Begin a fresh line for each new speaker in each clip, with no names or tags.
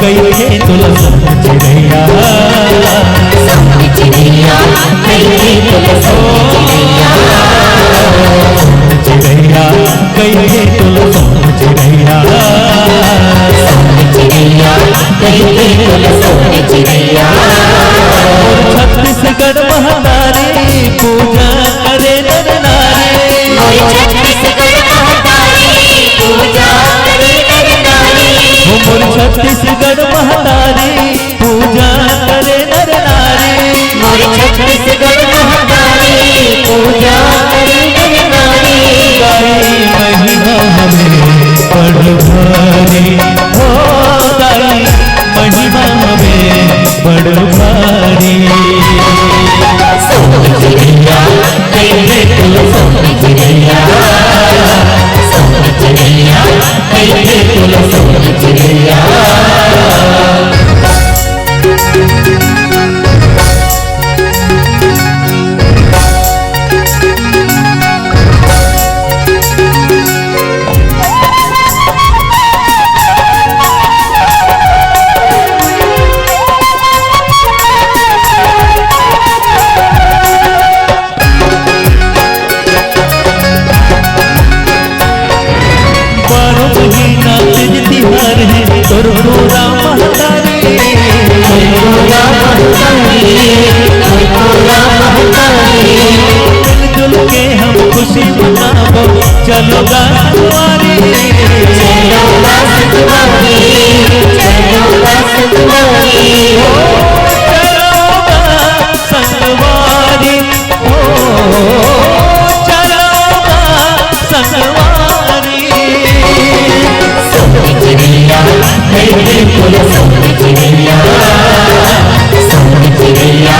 कई के तुला सोन चिड़ैया
चिड़ैया कई के तुला सोन चिड़ैया
चिड़ैया कई के तुला सोन चिड़ैया
चिड़ैया कई के तुला सोन चिड़ैया
छत्तीसगढ़ महातारी पूजा करे नर नारी
छत्तीसगढ़ महातारी पूजा करे नर नारी
मोर छत्तीसगढ़ महातारी पूजा करे नर नारी
मोर छत्तीसगढ़ महातारी पूजा करे नर नारी
गाई महिमा हमें बड़ भारी हो गाई महिमा हमें बड़ भारी
सोन चिड़ैया कई के तुला सोन चिड़ैया सोन चिड़ैया कई के तुला सोन चिड़ैया
तिहार है तोर पूरा महतारी मिलजुल के हम खुशी मनाबो चलो गाड़ी संगवारी हो चलोगा संगवारी
चिड़ैया कई के तुला सोन चिड़ैया सोन चिड़ैया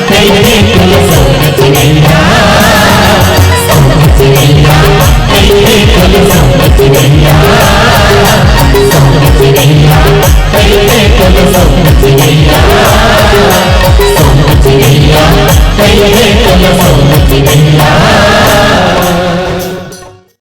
कई के तुला सोन चिड़ैया सोन चिड़ैया कई के तुला सोन चिड़ैया सोन चिड़ैया कई के तुला सोन चिड़ैया सोन चिड़ैया कई के तुला सोन चिड़ैया।